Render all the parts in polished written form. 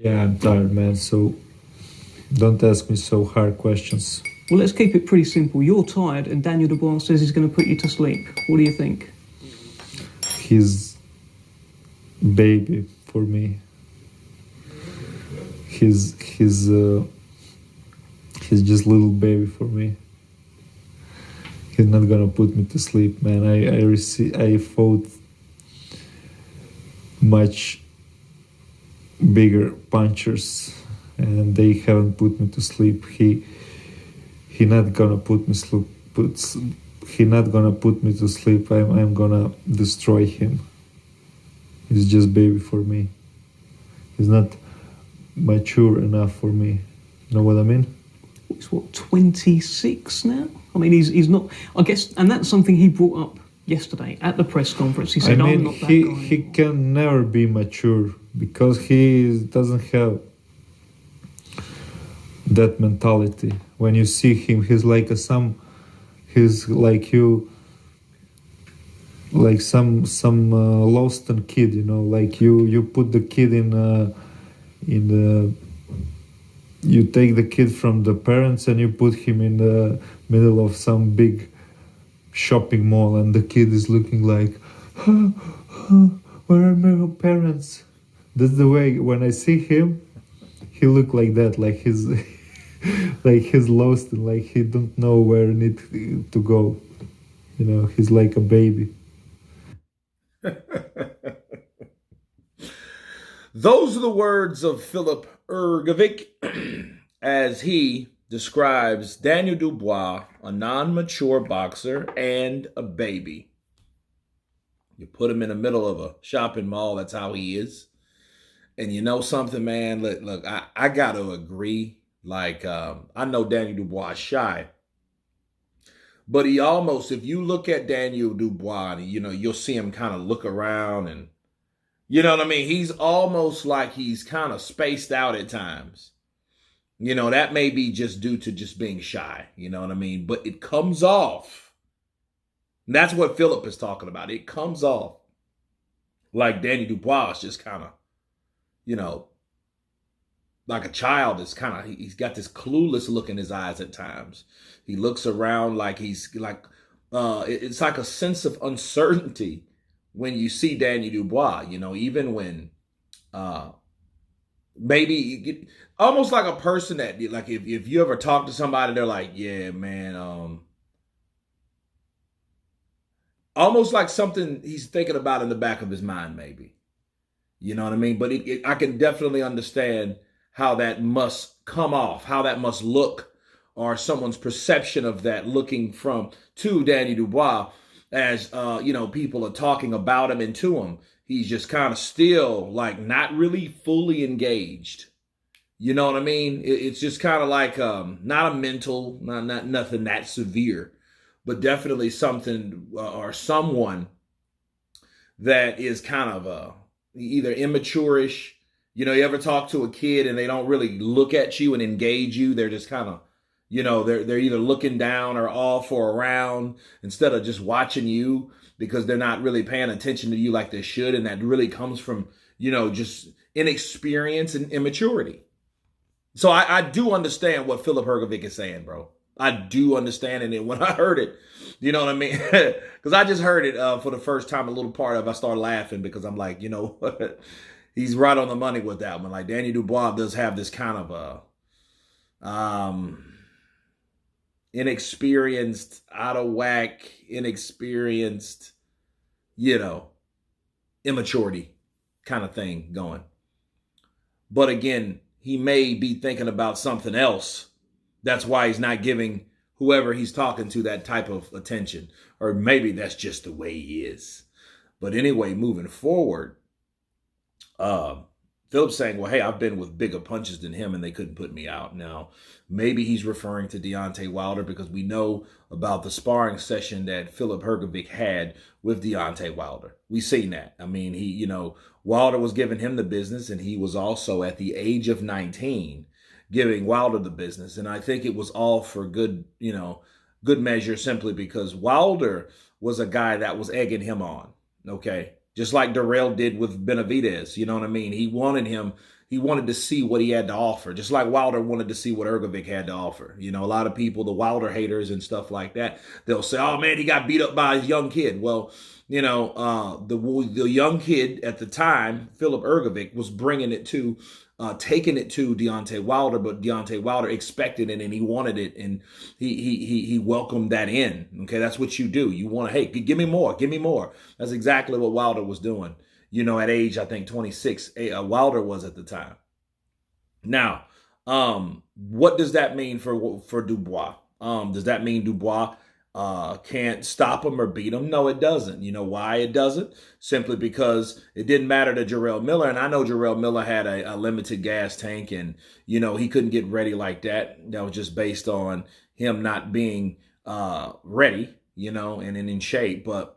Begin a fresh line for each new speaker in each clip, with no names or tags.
Yeah, I'm tired, man. So don't ask me so hard questions.
Well, let's keep it pretty simple. You're tired, and Daniel Dubois says he's going to put you to sleep. What do you think?
He's baby for me. He's just little baby for me. He's not gonna put me to sleep, man. I fought much bigger punchers, and they haven't put me to sleep. He not gonna put me sleep. He not gonna put me to sleep. I'm gonna destroy him. He's just baby for me. He's not mature enough for me. You know what I mean?
He's what, 26 now? I mean, he's not. I guess, and that's something he brought up yesterday at the press conference. He said,
I mean,
"I'm not that
he
guy."
he can never be mature because he doesn't have that mentality. When you see him, he's like he's like you, like some lost kid. You know, like you put the kid in the you take the kid from the parents and you put him in the middle of some big shopping mall, and the kid is looking like, where are my parents? That's the way when I see him, he look like that, like he's like he's lost and like he don't know where need to go. You know, he's like a baby.
Those are the words of Filip Hrgovic as he describes Daniel Dubois, a non-mature boxer and a baby. You put him in the middle of a shopping mall, that's how he is. And you know something, man? Look, I got to agree. Like, I know Daniel Dubois is shy, but he almost, if you look at Daniel Dubois, you know, you'll see him kind of look around and, you know what I mean? He's almost like he's kind of spaced out at times. You know, that may be just due to just being shy. You know what I mean? But it comes off. And that's what Filip is talking about. It comes off like Danny Dubois is just kind of, you know, like a child. Is kind of, he's got this clueless look in his eyes at times. He looks around like he's like, it's like a sense of uncertainty when you see Daniel Dubois, you know, even when maybe almost like a person that, like, if you ever talk to somebody, they're like, yeah, man, almost like something he's thinking about in the back of his mind, maybe. You know what I mean? But I can definitely understand how that must come off, how that must look, or someone's perception of that looking to Danny Dubois as, you know, people are talking about him and to him. He's just kind of still like not really fully engaged. You know what I mean? It's just kind of like not a mental, not nothing that severe, but definitely something or someone that is kind of either immature-ish. You know, you ever talk to a kid and they don't really look at you and engage you? They're just kind of, you know, they're either looking down or off or around instead of just watching you because they're not really paying attention to you like they should. And that really comes from, you know, just inexperience and immaturity. So I do understand what Filip Hrgovic is saying, bro. I do understand it. And when I heard it, you know what I mean? Because I just heard it for the first time, a little part of it, I started laughing because I'm like, you know, he's right on the money with that one. Like, Danny Dubois does have this kind of inexperienced, out of whack, inexperienced, you know, immaturity kind of thing going. But again, he may be thinking about something else. That's why he's not giving whoever he's talking to that type of attention. Or maybe that's just the way he is. But anyway, moving forward, Filip's saying, well, hey, I've been with bigger punches than him and they couldn't put me out. Now, maybe he's referring to Deontay Wilder because we know about the sparring session that Filip Hrgovic had with Deontay Wilder. We've seen that. I mean, you know, Wilder was giving him the business and he was also at the age of 19 giving Wilder the business. And I think it was all for good, you know, good measure simply because Wilder was a guy that was egging him on. Okay. Just like Darrell did with Benavidez, you know what I mean? He wanted him, He wanted to see what he had to offer, just like Wilder wanted to see what Hrgovic had to offer. You know, a lot of people, the Wilder haters and stuff like that, they'll say, "Oh man, he got beat up by his young kid." Well, you know, the young kid at the time, Filip Hrgovic, was bringing it to, taking it to Deontay Wilder, but Deontay Wilder expected it and he wanted it, and he welcomed that in. Okay, that's what you do. You want to, hey, give me more, give me more. That's exactly what Wilder was doing. You know, at age, I think 26, Wilder was at the time. Now, what does that mean for Dubois? Does that mean Dubois can't stop him or beat him? No, it doesn't. You know why it doesn't? Simply because it didn't matter to Jarrell Miller. And I know Jarrell Miller had a limited gas tank, and, you know, he couldn't get ready like that. That was just based on him not being ready, you know, and in shape. But,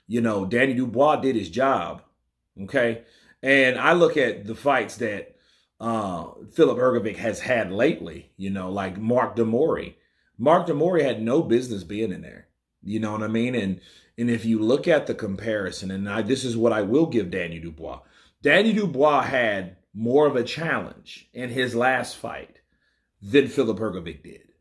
you know, Danny Dubois did his job. Okay. And I look at the fights that Filip Hrgovic has had lately, you know, like Mark Demori. Mark Demori had no business being in there. You know what I mean? And if you look at the comparison, and this is what I will give Danny Dubois. Danny Dubois had more of a challenge in his last fight than Filip Hrgovic did.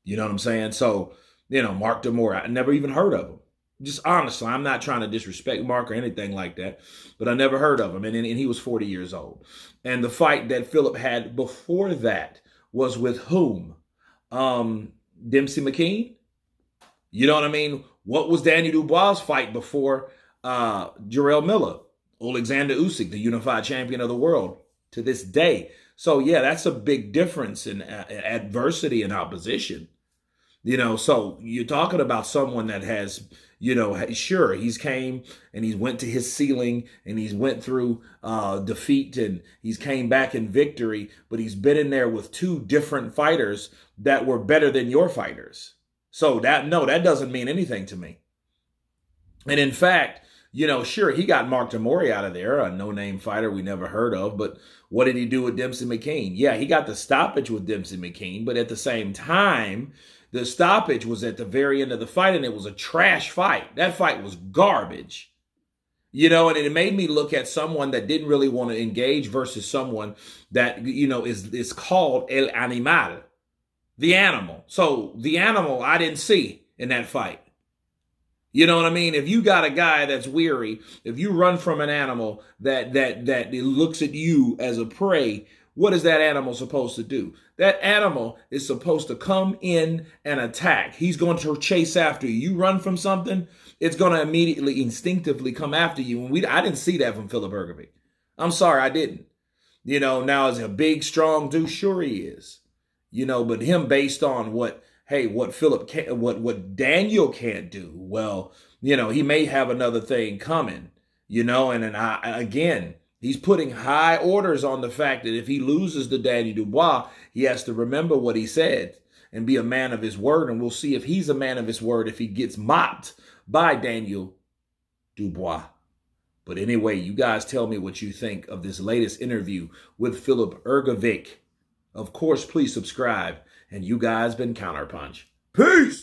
You know what I'm saying? So, you know, Mark Demori, I never even heard of him. Just honestly, I'm not trying to disrespect Mark or anything like that, but I never heard of him. And he was 40 years old. And the fight that Filip had before that was with whom? Dempsey McKean? You know what I mean? What was Danny Dubois' fight before Jarrell Miller? Alexander Usyk, the unified champion of the world to this day. So, yeah, that's a big difference in adversity and opposition. You know, so you're talking about someone that has, you know, sure, he's came and he's went to his ceiling and he's went through defeat and he's came back in victory, but he's been in there with two different fighters that were better than your fighters. So that doesn't mean anything to me. And in fact, you know, sure, he got Mark Demori out of there, a no-name fighter we never heard of, but what did he do with Dempsey McKean? Yeah, he got the stoppage with Dempsey McKean, but at the same time, the stoppage was at the very end of the fight, and it was a trash fight. That fight was garbage. You know, and it made me look at someone that didn't really want to engage versus someone that, you know, is called El Animal, the animal. So the animal I didn't see in that fight. You know what I mean? If you got a guy that's weary, if you run from an animal that looks at you as a prey, what is that animal supposed to do? That animal is supposed to come in and attack. He's going to chase after you. You run from something, it's going to immediately, instinctively come after you. And I didn't see that from Filip Hrgovic. I'm sorry, I didn't. You know, now is a big, strong dude. Sure he is. You know, but him based on what Filip can, what Daniel can't do. Well, you know, he may have another thing coming. You know, and again, he's putting high orders on the fact that if he loses to Danny Dubois, he has to remember what he said and be a man of his word. And we'll see if he's a man of his word if he gets mopped by Daniel Dubois. But anyway, you guys tell me what you think of this latest interview with Filip Hrgovic. Of course, please subscribe. And you guys been Counterpunch. Peace!